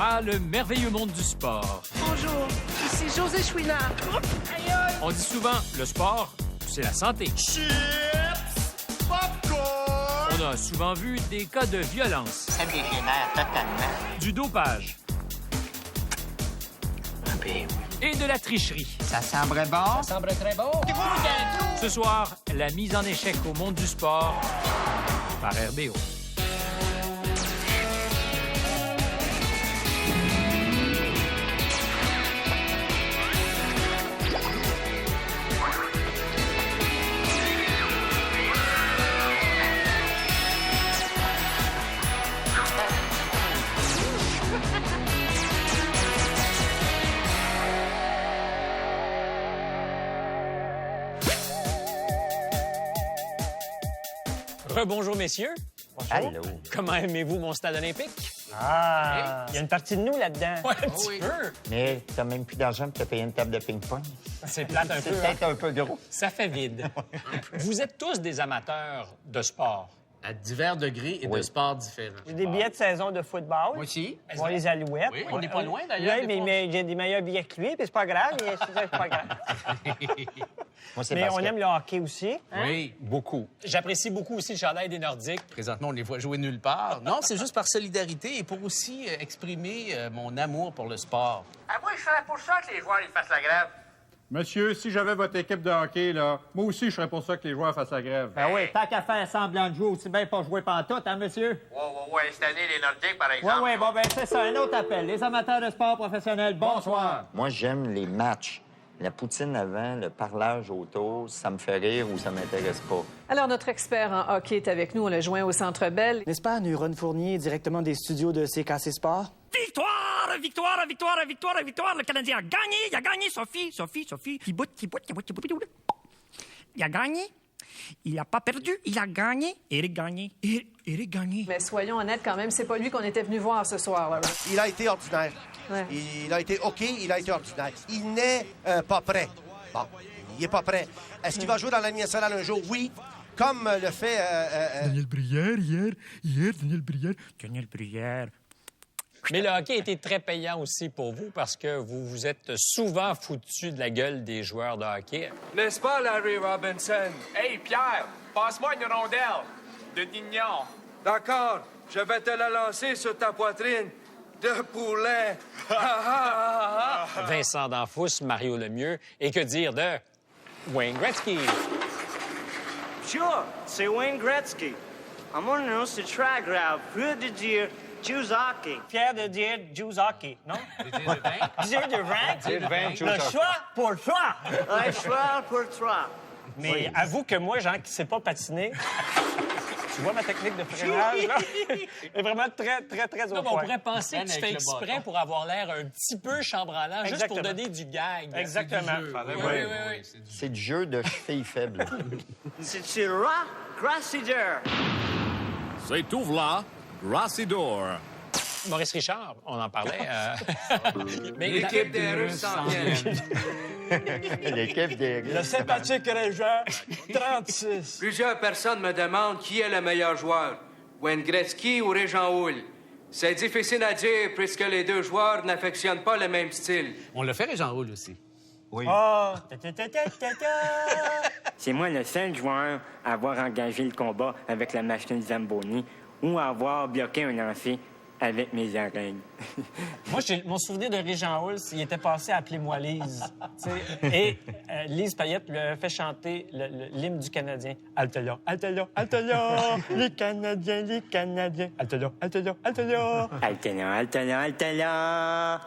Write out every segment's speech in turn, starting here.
Ah, le merveilleux monde du sport. Bonjour, ici José Chouinard. On dit souvent, le sport, c'est la santé. Chips! Popcorn! On a souvent vu des cas de violence. Ça dégénère totalement. Du dopage. Et de la tricherie. Ça sembrait bon? Ça semble très bon. Ce soir, la mise en échec au monde du sport par RBO. Rebonjour, messieurs. Allô? Comment aimez-vous mon stade olympique? Ah, il y a une partie de nous là-dedans. Ouais, un petit peu. Mais t'as même plus d'argent pour te payer une table de ping-pong. C'est plate un C'est peu. peut-être un peu gros. Ça fait vide. Vous êtes tous des amateurs de sport. À divers degrés et de Oui. sports différents. J'ai des billets de saison de football. Moi aussi. Voir les Alouettes. Oui, on n'est pas loin, d'ailleurs, Oui, des fois. mais j'ai des meilleurs billets que lui, puis c'est pas grave. Mais c'est pas grave. Moi, c'est Mais on basket. aime le hockey aussi. Hein? Oui, beaucoup. J'apprécie beaucoup aussi le chandail des Nordiques. Présentement, on les voit jouer nulle part. Non, c'est juste par solidarité et pour aussi exprimer mon amour pour le sport. Ah, moi, je serais pour ça que les joueurs ils fassent la grève. Monsieur, si j'avais votre équipe de hockey, là, moi aussi, je serais pour ça que les joueurs fassent la grève. Ben oui, tant qu'à faire semblant de jouer, aussi bien pas jouer pantoute, hein, monsieur? Ouais, cette année, les Nordiques, par Oui, exemple. oui, bon, ben c'est ça, un autre appel. Les amateurs de sport professionnels, bonsoir. Moi, j'aime les matchs. La poutine avant, le parlage autour, ça me fait rire ou ça m'intéresse pas. Alors, notre expert en hockey est avec nous. On l'a joint au Centre Bell. N'est-ce pas, Neuron Fournier, directement des studios de CKC Sport? Victoire, victoire, victoire, victoire, victoire. Le Canadien a gagné, Sophie. Qui bout. Il a gagné. Il n'a pas perdu, il a gagné. Eric gagné. Eric gagné. Mais soyons honnêtes quand même, c'est pas lui qu'on était venu voir ce soir. Là. Il a été ordinaire. Ouais. Il a été OK, il a été ordinaire. Il n'est pas prêt. Bon, il n'est pas prêt. Est-ce qu'il va jouer dans la Ligue nationale un jour? Oui. Comme le fait... Daniel Brière, hier, Daniel Brière. Mais le hockey a été très payant aussi pour vous parce que vous vous êtes souvent foutu de la gueule des joueurs de hockey. N'est-ce pas, Larry Robinson? Hey, Pierre, passe-moi une rondelle de Dignon. D'accord, je vais te la lancer sur ta poitrine. De poulet. Vincent D'Anfous, Mario Lemieux, et que dire de Wayne Gretzky? Sure, c'est Wayne Gretzky. À mon nom, c'est très grave. Fier de dire Jews hockey. Fier de dire Jews hockey, non? Dire de vin. Le choix pour toi. Le choix pour toi. Mais avoue que moi, Jean, qui ne sais pas patiner, tu vois ma technique de freinage, là? est vraiment très, très, très au Non, mais on point. pourrait penser que tu Avec fais le exprès bâton. pour avoir l'air un petit peu chambranlant, juste pour Exactement. donner du gag. Exactement. Oui. C'est du jeu de cheville faible. C'est Rock Grassidor. C'est tout là, Grassidor. Maurice Richard, on en parlait. Mais L'équipe des Russes s'en vient. L'équipe des Le sympathique Régent, 36. Plusieurs personnes me demandent qui est le meilleur joueur, Wayne Gretzky ou Régent Houle. C'est difficile à dire puisque les deux joueurs n'affectionnent pas le même style. On l'a fait, Régent Houle aussi. Oui. Oh! C'est moi le seul joueur à avoir engagé le combat avec la machine Zamboni ou à avoir bloqué un lancer avec mes oreilles. Moi, mon souvenir de Régent Houle, il était passé à appeler-moi Lise. Tu sais. Et Lise Payette lui avait fait chanter l'hymne du Canadien. Altelia, Altelia, Altelia, les Canadiens, les Canadiens. Altelia, Altelia, Altelia. Altelia, Altelia, Altelia.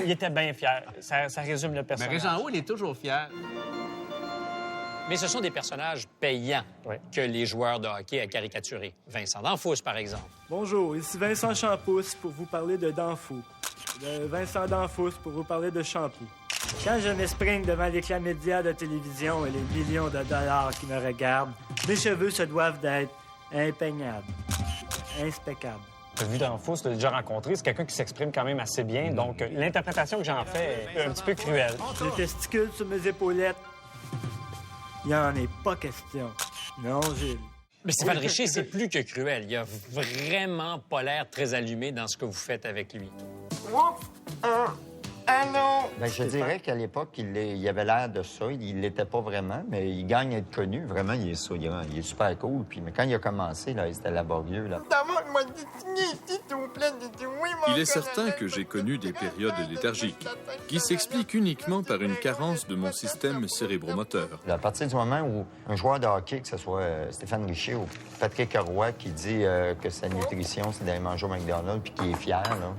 Il était bien fier. Ça résume le Mais personnage. Régent Houle est toujours fier. Mais ce sont des personnages payants que les joueurs de hockey à caricaturer. Vincent D'Anfous, par exemple. Bonjour, ici Vincent Champousse pour vous parler de Danfou. Vincent D'Anfous pour vous parler de shampoo. Quand je m'esprime devant l'éclat média de télévision et les millions de dollars qui me regardent, mes cheveux se doivent d'être impeignables, impeccables. T'as vu D'Anfous, tu l'as déjà rencontré, c'est quelqu'un qui s'exprime quand même assez bien, donc l'interprétation que j'en fais est un petit peu cruelle. Les testicules sur mes épaulettes, il n'y en est pas question. Non, Gilles. Mais Stéphane Richer, c'est plus que cruel. Il a vraiment pas l'air très allumé dans ce que vous faites avec lui. Allô? Ben, je dirais qu'à l'époque, il avait l'air de ça. Il l'était pas vraiment, mais il gagne à être connu. Vraiment, il est souriant. Il est super cool. Puis, mais quand il a commencé, là, c'était laborieux. Là. Il est certain que j'ai connu des périodes léthargiques qui s'expliquent uniquement par une carence de mon système cérébromoteur. À partir du moment où un joueur de hockey, que ce soit Stéphane Richer ou Patrick Roy, qui dit que sa nutrition, c'est d'aller manger au McDonald's puis qui est fier, là,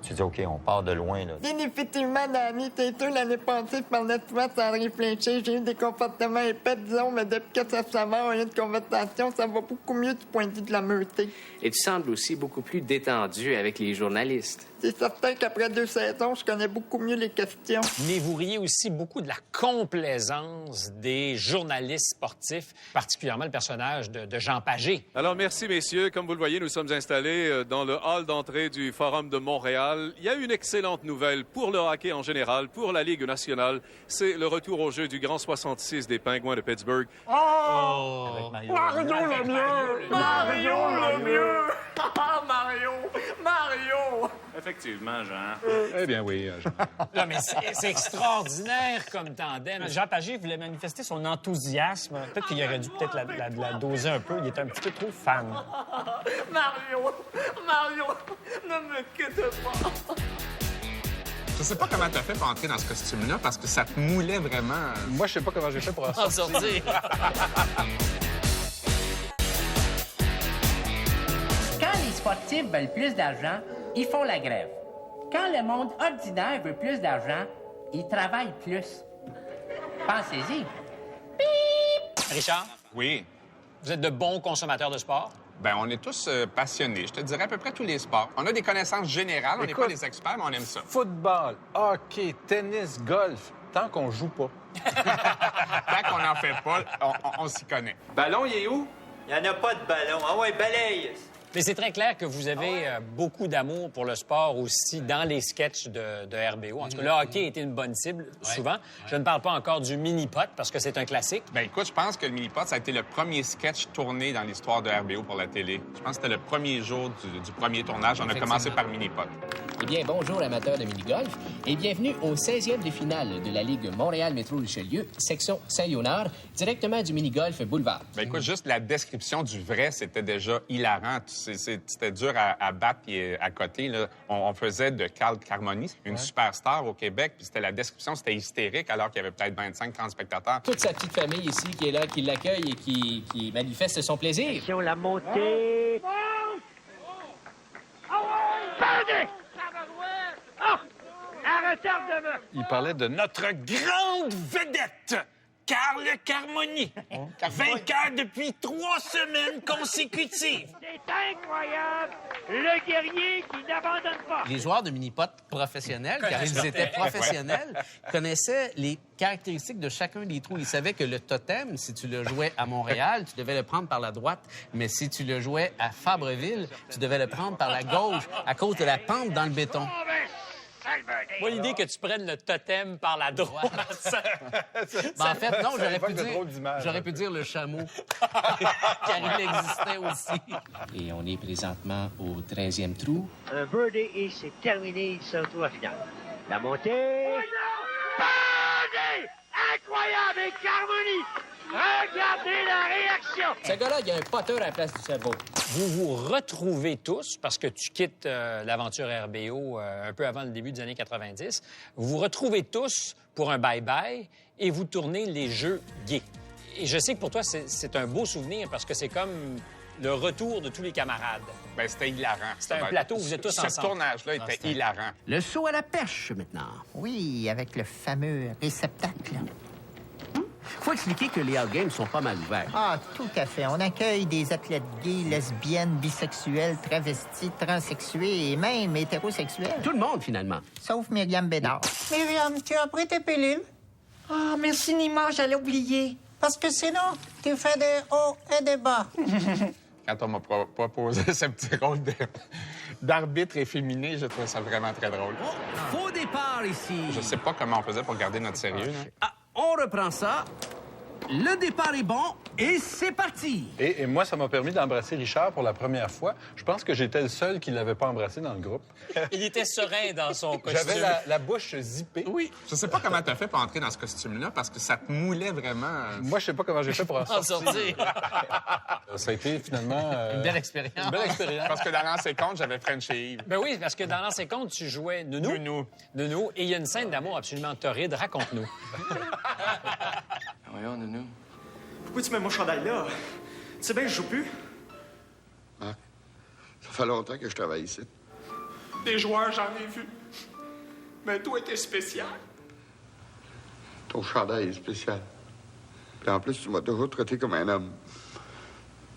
tu dis, OK, on part de loin, là. Définitivement, dans l'année têteux, l'année passée, je parlais souvent sans réfléchir. J'ai eu des comportements épais, disons, mais depuis que ça se va, on a une conversation, ça va beaucoup mieux du point de vue de la meuteté. Et tu sembles aussi beaucoup plus détendu avec les journalistes. C'est certain qu'après 2 saisons, je connais beaucoup mieux les questions. Mais vous riez aussi beaucoup de la complaisance des journalistes sportifs, particulièrement le personnage de Jean Pagé. Alors, merci, messieurs. Comme vous le voyez, nous sommes installés dans le hall d'entrée du Forum de Montréal. Il y a une excellente nouvelle pour le hockey en général, pour la Ligue nationale. C'est le retour au jeu du Grand 66 des Pingouins de Pittsburgh. Oh! Mario le mieux! Mario le mieux! Mario! Effectivement, Jean. Eh bien, oui, Jean. Non, mais c'est extraordinaire comme tandem. Jean Pagé voulait manifester son enthousiasme. Peut-être qu'il aurait dû la doser un peu. Il était un petit peu trop fan. Mario, ne me quitte pas! Je sais pas comment t'as fait pour entrer dans ce costume-là, parce que ça te moulait vraiment. Moi, je sais pas comment j'ai fait pour en sortir. Quand les sportifs veulent plus d'argent, ils font la grève. Quand le monde ordinaire veut plus d'argent, ils travaillent plus. Pensez-y. Richard? Oui. Vous êtes de bons consommateurs de sport? Ben, on est tous passionnés. Je te dirais à peu près tous les sports. On a des connaissances générales, on n'est pas des experts, mais on aime ça. Football, hockey, tennis, golf, tant qu'on joue pas. Tant qu'on n'en fait pas, on s'y connaît. Ballon, il est où? Il n'y en a pas de ballon. Ah ouais, balaye! Mais c'est très clair que vous avez beaucoup d'amour pour le sport aussi dans les sketchs de RBO. En tout cas, le hockey était une bonne cible, souvent. Je ne parle pas encore du mini-pot, parce que c'est un classique. Ben écoute, je pense que le mini-pot, ça a été le premier sketch tourné dans l'histoire de RBO pour la télé. Je pense que c'était le premier jour du premier tournage. On a commencé par mini-pot. Eh bien, bonjour amateurs de mini-golf et bienvenue au 16e de finale de la Ligue Montréal-Métro-Richelieu, section Saint-Léonard, directement du mini-golf Boulevard. Ben écoute, juste la description du vrai, c'était déjà hilarant. C'était dur à battre et à côté. Là. On faisait de Carl Carmoni, une superstar au Québec, puis la description, c'était hystérique, alors qu'il y avait peut-être 25-30 spectateurs. Toute sa petite famille ici qui est là, qui l'accueille et qui manifeste son plaisir. Sur la montée... Il parlait de Notre grande vedette, Carl Carmoni, vainqueur depuis 3 semaines consécutives. C'est incroyable! Le guerrier qui n'abandonne pas! Les joueurs de mini-pot professionnels, car ils étaient professionnels, connaissaient les caractéristiques de chacun des trous. Ils savaient que le totem, si tu le jouais à Montréal, tu devais le prendre par la droite, mais si tu le jouais à Fabreville, tu devais le prendre par la gauche à cause de la pente dans le béton. Moi, l'idée que tu prennes le totem par la droite. Ben, en fait, non, j'aurais pu dire le chameau, car il existait aussi. Et on est présentement au 13e trou. Un birdie et c'est terminé, il se retrouve à finale. La montée... Birdie! Incroyable! Et Carmoni! Regardez la réaction! Ce gars-là, il y a un poteur à la place du cerveau. Vous vous retrouvez tous, parce que tu quittes l'aventure RBO un peu avant le début des années 90, vous vous retrouvez tous pour un bye-bye et vous tournez les jeux gays. Et je sais que pour toi, c'est un beau souvenir parce que c'est comme le retour de tous les camarades. Ben c'était hilarant. C'était un plateau où vous êtes tous ensemble. Ce tournage-là était hilarant. Le saut à la pêche, maintenant. Oui, avec le fameux réceptacle. Faut expliquer que les Outgames sont pas mal ouverts. Ah, tout à fait. On accueille des athlètes gays, lesbiennes, bisexuels, travestis, transsexués et même hétérosexuels. Tout le monde, finalement. Sauf Myriam Bédard. Myriam, tu as pris tes pilules? Ah, merci Nima, j'allais oublier. Parce que sinon, tu fais des hauts et des bas. Quand on m'a proposé ce petit rôle d'arbitre efféminé, je trouvais ça vraiment très drôle. Faux départ ici. Je sais pas comment on faisait pour garder notre sérieux. Ah, on reprend ça. Le départ est bon et c'est parti! Et moi, ça m'a permis d'embrasser Richard pour la première fois. Je pense que j'étais le seul qui ne l'avait pas embrassé dans le groupe. Il était serein dans son costume. J'avais la bouche zippée. Oui. Je sais pas comment t'as fait pour entrer dans ce costume-là, parce que ça te moulait vraiment. Moi, je sais pas comment j'ai fait pour en sortir. Ça a été finalement... Une belle expérience. Une belle expérience. Parce que dans l'ancien compte, j'avais Frenché Yves. Ben oui, parce que dans l'ancien conte, tu jouais Nounou. Nounou. Et il y a une scène d'amour absolument torride. Raconte-nous. Voyons, Nounou. Pourquoi tu mets mon chandail là? Tu sais bien que je joue plus? Ah, ça fait longtemps que je travaille ici. Des joueurs, j'en ai vu. Mais toi, t'es spécial. Ton chandail est spécial. Puis en plus, tu m'as toujours traité comme un homme.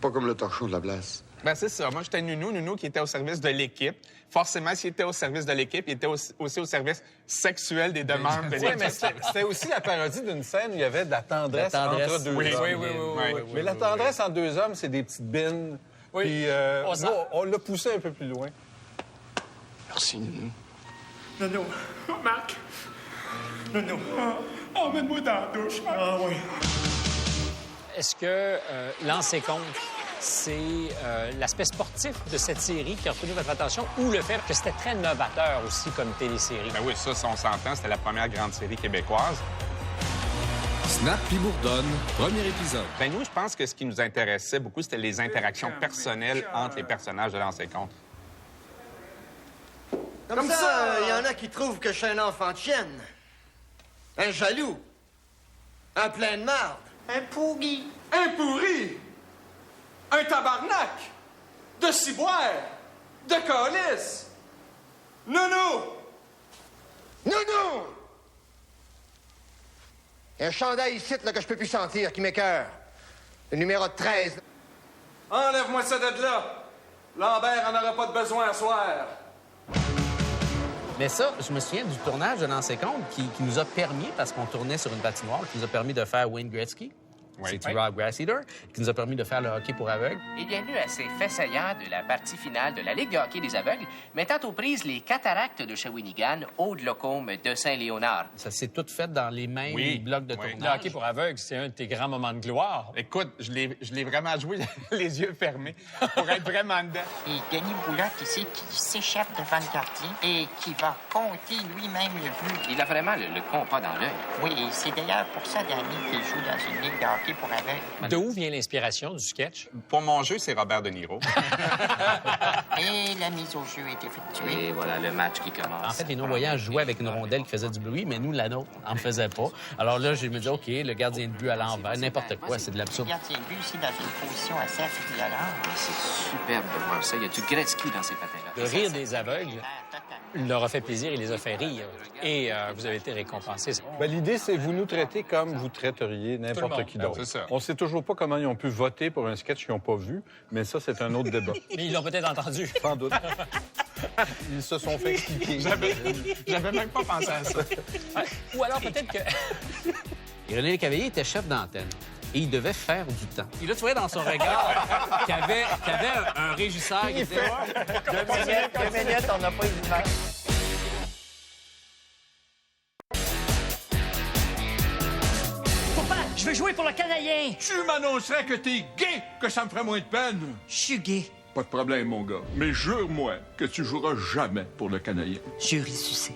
Pas comme le torchon de la place. Ben c'est ça. Moi, j'étais Nounou qui était au service de l'équipe. Forcément, s'il était au service de l'équipe, il était aussi au service sexuel des demandes de l'équipe. Oui, mais c'était aussi la parodie d'une scène où il y avait de la tendresse entre deux hommes. Oui. Mais la tendresse entre deux hommes, c'est des petites bines. Oui. Puis on l'a poussé un peu plus loin. Merci, Nounou. Nounou. Oh, Marc. Nounou. Emmène-moi dans la douche. Ah oui. Est-ce que l'ancien compte, c'est l'aspect sportif de cette série qui a retenu votre attention ou le fait que c'était très novateur aussi comme télésérie? Ben oui, ça, si on s'entend, c'était la première grande série québécoise. Snap puis Bourdonne, premier épisode. Ben nous, je pense que ce qui nous intéressait beaucoup, c'était les interactions personnelles entre les personnages de l'ancien compte. Comme ça, il y en a qui trouvent que je suis un enfant de chienne. Un jaloux. Un plein de marde. Un pourri. Un pourri. Un tabarnak. De ciboire. De calice. Nounou. Nounou! Il y a un chandail ici là, que je peux plus sentir, qui m'écoeure. Le numéro 13. Enlève-moi ça de là. Lambert en aura pas de besoin à soir. Mais ça, je me souviens du tournage de l'ancien compte qui nous a permis, parce qu'on tournait sur une patinoire, qui nous a permis de faire Wayne Gretzky. C'est Rob Grassiter, qui nous a permis de faire le hockey pour aveugles. Et bienvenue à ces faits saillants de la partie finale de la Ligue de hockey des aveugles, mettant aux prises les cataractes de Shawinigan, Haut-de-Lacombe de Saint-Léonard. Ça s'est tout fait dans les mêmes blocs de tournage. Le hockey pour aveugles, c'est un de tes grands moments de gloire. Écoute, je l'ai vraiment joué les yeux fermés pour être vraiment dedans. Et Denis Boulotte ici qui s'échappe devant le gardien et qui va compter lui-même le but. Il a vraiment le compas dans l'œil. Oui, et c'est d'ailleurs pour ça, Danny, qu'il joue dans une ligue de hockey pour aveugles. D'où vient l'inspiration du sketch? Pour mon jeu, c'est Robert De Niro. Et la mise au jeu est effectuée. Et voilà le match qui commence. En fait, les non-voyants jouaient avec une rondelle qui faisait du bruit, mais nous, la nôtre, on ne faisait pas. Alors là, je me dis, OK, le gardien de but à l'envers, n'importe quoi, c'est de l'absurde. Le gardien de but ici dans une position assez violente. C'est superbe de voir ça. Il y a du Gretzky dans ces patins-là. Le rire des aveugles leur a fait plaisir, il les a fait rire. Et vous avez été récompensés. Ben, l'idée, c'est vous nous traitez comme vous traiteriez n'importe qui d'autre. On sait toujours pas comment ils ont pu voter pour un sketch qu'ils n'ont pas vu, mais ça, c'est un autre débat. Mais ils l'ont peut-être entendu. Sans doute. Ils se sont fait expliquer. J'avais même pas pensé à ça. Ou alors peut-être que... Et René Lécavalier était chef d'antenne. Et il devait faire du temps. Et là, tu voyais dans son regard qu'il y avait un régisseur qui était... 2 minutes, on n'a pas eu d'image. Papa, je veux jouer pour le Canadien. Tu m'annoncerais que t'es gay, que ça me ferait moins de peine. Je suis gay. Pas de problème, mon gars. Mais jure-moi que tu joueras jamais pour le Canadien. Jury sucé.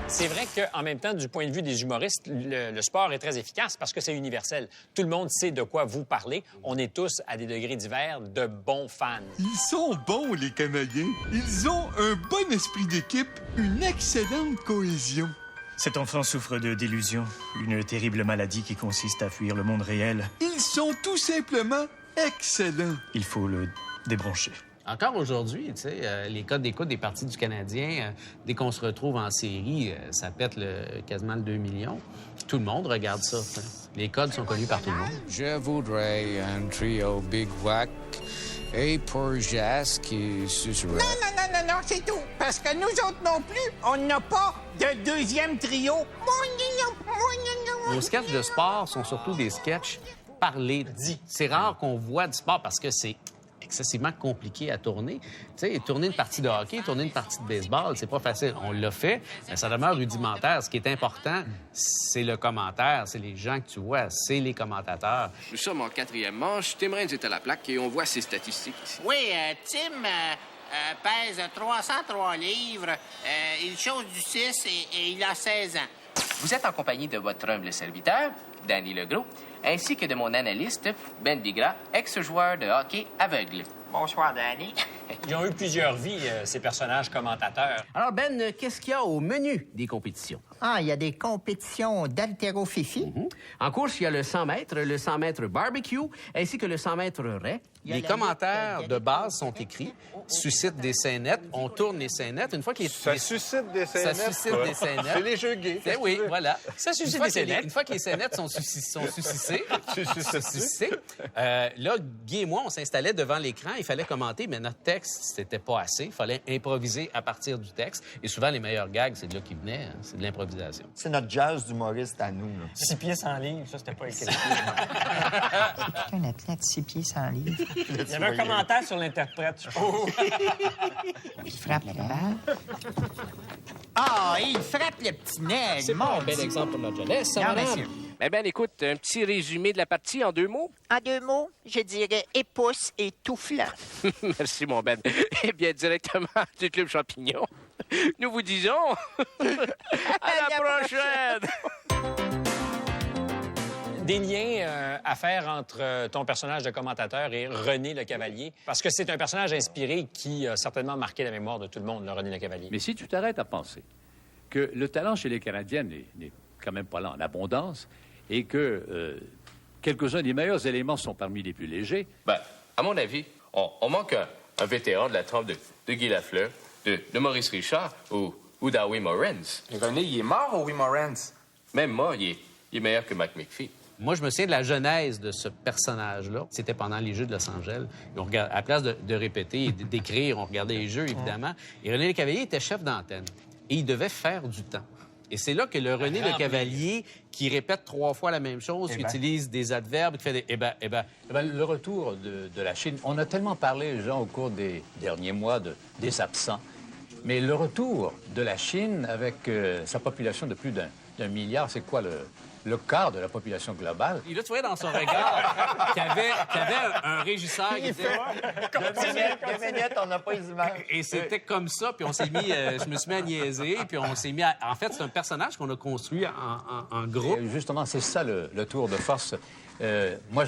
C'est vrai qu'en même temps, du point de vue des humoristes, le sport est très efficace parce que c'est universel. Tout le monde sait de quoi vous parlez. On est tous, à des degrés divers, de bons fans. Ils sont bons, les Canadiens. Ils ont un bon esprit d'équipe, une excellente cohésion. Cet enfant souffre de délusion, une terrible maladie qui consiste à fuir le monde réel. Ils sont tout simplement excellents. Il faut le débrancher. Encore aujourd'hui, tu sais, les codes d'écoute des parties du Canadien, dès qu'on se retrouve en série, ça pète quasiment le 2 millions. Tout le monde regarde ça. T'sais. Les codes sont connus par tout le monde. Je voudrais un trio Big Wack et pour Jazz qui sucerait. Non, c'est tout. Parce que nous autres non plus, on n'a pas de deuxième trio. Nos sketchs de sport sont surtout des sketchs parlés, dits. C'est rare qu'on voit du sport parce que c'est excessivement compliqué à tourner. Tu sais, tourner une partie de hockey, tourner une partie de baseball, c'est pas facile. On l'a fait, mais ça demeure rudimentaire. Ce qui est important, c'est le commentaire, c'est les gens que tu vois, c'est les commentateurs. Nous sommes en 4e manche. Tim Raines est à la plaque et on voit ses statistiques ici. Oui, Tim pèse 303 livres, il chose du 6 et il a 16 ans. Vous êtes en compagnie de votre humble serviteur, Danny Legros, ainsi que de mon analyste, Ben Bigra, ex-joueur de hockey aveugle. Bonsoir, Danny. Ils ont eu plusieurs vies, ces personnages commentateurs. Alors, Ben, qu'est-ce qu'il y a au menu des compétitions? Ah, il y a des compétitions d'haltérophilie. En course, il y a le 100 mètres, le 100 mètres barbecue, ainsi que le 100 mètres raie. Les commentaires de base sont écrits, suscitent des scénettes, on tourne les scénettes. Une fois que Ça suscite des scénettes. Ça suscite des scénettes. C'est les jeux gays. Oui, voilà. Ça suscite des scénettes. Une fois que les scénettes sont suscitées, là, Guy et moi, on s'installait devant l'écran, il fallait commenter, mais notre texte, c'était pas assez. Il fallait improviser à partir du texte. Et souvent, les meilleurs gags, c'est de là qu'ils venaient, hein. C'est de l'improvisation. C'est notre jazz d'humoriste à nous. 6 pieds sans livre, ça, c'était pas écrit. Un athlète 6 pieds sans livre. Il y avait un commentaire sur l'interprète, je pense. Il frappe la balle. Ah, il frappe le petit nez. C'est pas un bel exemple pour notre jeunesse, ça, Non, madame. monsieur. Eh bien, écoute, un petit résumé de la partie en 2 mots. En 2 mots, je dirais épouse et toufflant. Merci, mon Ben. Eh bien, directement du Club Champignon, nous vous disons à la prochaine! Des liens à faire entre ton personnage de commentateur et René Le Cavalier, parce que c'est un personnage inspiré qui a certainement marqué la mémoire de tout le monde, le René Le Cavalier. Mais si tu t'arrêtes à penser que le talent chez les Canadiens n'est quand même pas là en abondance et que quelques-uns des meilleurs éléments sont parmi les plus légers... Ben, à mon avis, on manque un vétéran de la trempe de Guy Lafleur, de Maurice Richard ou d'Howie Morenz. René, il est mort, Howie Morenz? Même mort, il est meilleur que Mac McPhee. Moi, je me souviens de la genèse de ce personnage-là. C'était pendant les Jeux de Los Angeles. Et on regarde, à la place de répéter et d'écrire, on regardait les Jeux, évidemment. Et René Le Cavalier était chef d'antenne. Et il devait faire du temps. Et c'est là que le René Le Cavalier, qui répète 3 fois la même chose, qui utilise des adverbes, qui fait des le retour de la Chine, on a tellement parlé, Jean, au cours des derniers mois des absents. Mais le retour de la Chine, avec sa population de plus d'un milliard, c'est quoi le quart de la population globale? Et là, tu voyais dans son regard qu'il y avait un régisseur qui était... on n'a pas les images. Et c'était comme ça, puis on s'est mis... je me suis mis à niaiser, puis on s'est mis à... En fait, c'est un personnage qu'on a construit en groupe. Et justement, c'est ça le tour de force. Moi,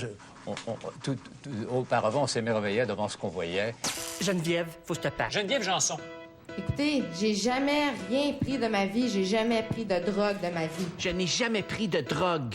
auparavant, on s'émerveillait devant ce qu'on voyait. Geneviève, faut que je te parle. Geneviève Janson. Écoutez, j'ai jamais rien pris de ma vie. J'ai jamais pris de drogue de ma vie. Je n'ai jamais pris de drogue.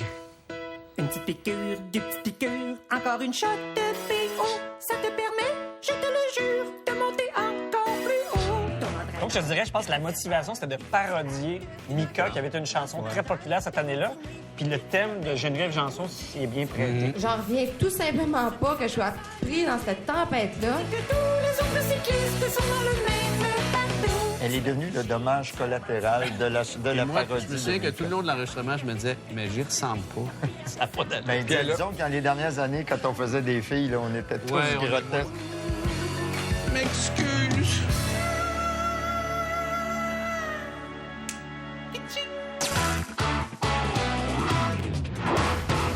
Une petite piqûre, 2 petites piqûres, encore une shot de PO. Ça te permet, je te le jure, de monter encore plus haut. Donc, je dirais, je pense que la motivation, c'était de parodier Mika, qui avait été une chanson très populaire cette année-là. Puis le thème de Geneviève Janson s'y est bien prêté. J'en reviens tout simplement pas que je sois pris dans cette tempête-là. Que tous les autres cyclistes sont dans le même bateau. Elle est devenue le dommage collatéral de la Moi, parodie. je me souviens que tout le long de l'enregistrement, je me disais, mais j'y ressemble pas. Ça n'a pas d'allure. Ben, disons que dans les dernières années, quand on faisait des filles, là, on était tous grotesques. M'excuse.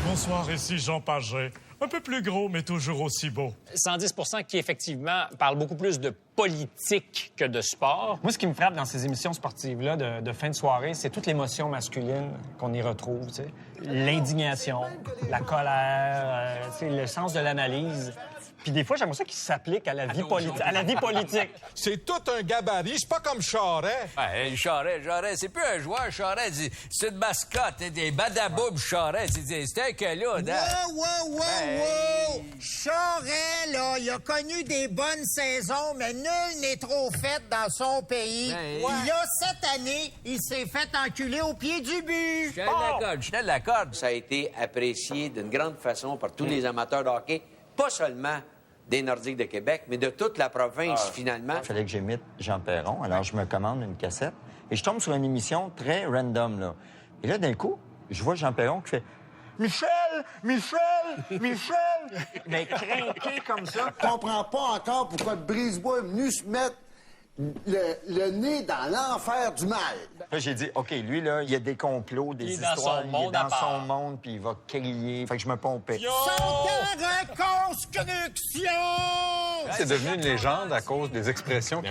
Bonsoir, ici Jean Paget. Un peu plus gros, mais toujours aussi beau. 110 qui, effectivement, parle beaucoup plus de politique que de sport. Moi, ce qui me frappe dans ces émissions sportives-là de fin de soirée, c'est toute l'émotion masculine qu'on y retrouve. Tu sais. L'indignation, la colère, tu sais, le sens de l'analyse. Puis des fois, j'aimerais ça qu'il s'applique à la vie politique. C'est tout un gabarit, c'est pas comme Charest. Ouais, Charest, c'est plus un joueur, Charest. C'est une mascotte, des badaboubs, Charest. C'était que là, Wow! Charest, là, il a connu des bonnes saisons, mais nul n'est trop fait dans son pays. Puis là, cette année, il s'est fait enculer au pied du but. Je suis d'accord. Ça a été apprécié d'une grande façon par tous les amateurs de hockey, pas seulement des Nordiques de Québec, mais de toute la province, finalement. Il fallait que j'imite Jean Perron, alors je me commande une cassette et je tombe sur une émission très random, là. Et là, d'un coup, je vois Jean Perron qui fait « Michel, Mais crinqué comme ça. Je comprends pas encore pourquoi Brisebois est venu se mettre le nez dans l'enfer du mal. Là, j'ai dit, OK, lui, là, il y a des complots, des histoires, il est dans son monde, puis il va crier. Fait que je me pompais. Sont en reconstruction! C'est devenu une légende à cause des expressions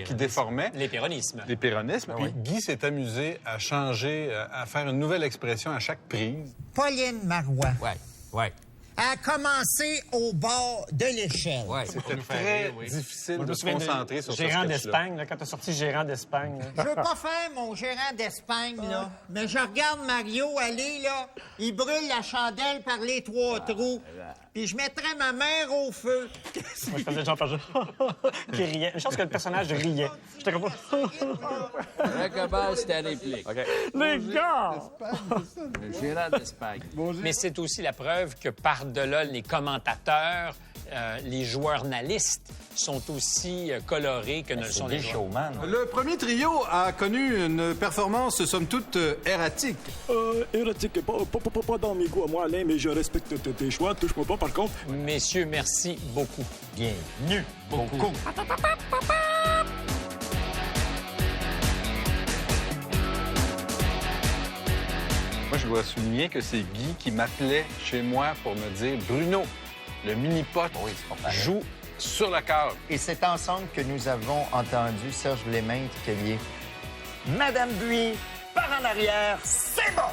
qui déformaient. Les péronismes. Les péronismes. Puis Guy s'est amusé à changer, à faire une nouvelle expression à chaque prise. Pauline Marois Ouais. a commencé au bord de l'échelle. C'était très difficile de se concentrer sur ce Gérant sketch-là. d'Espagne, là, quand t'as sorti Gérant d'Espagne. Je veux pas faire mon gérant d'Espagne, là, mais je regarde Mario aller, là, il brûle la chandelle par les 3 trous, puis je mettrais ma mère au feu. Moi, je faisais genre par qui riait. Je pense que le personnage riait. J'étais comme... Recommence ta réplique. Les gars! Le gérant d'Espagne. Mais c'est aussi la preuve que par-delà les commentateurs, les journalistes sont aussi colorés que ne le sont les showman. Le premier trio a connu une performance, somme toute, erratique. Erratique, pas dans mes goûts à moi, Alain, mais je respecte tes choix. Touche-moi pas, par contre. Messieurs, merci beaucoup. Bienvenue. Beaucoup. Moi, je dois souligner que c'est Guy qui m'appelait chez moi pour me dire « Bruno, le mini-pot joue sur le cadre. » Et c'est ensemble que nous avons entendu Serge Lémaître crier « Madame Buis, par en arrière, c'est bon! »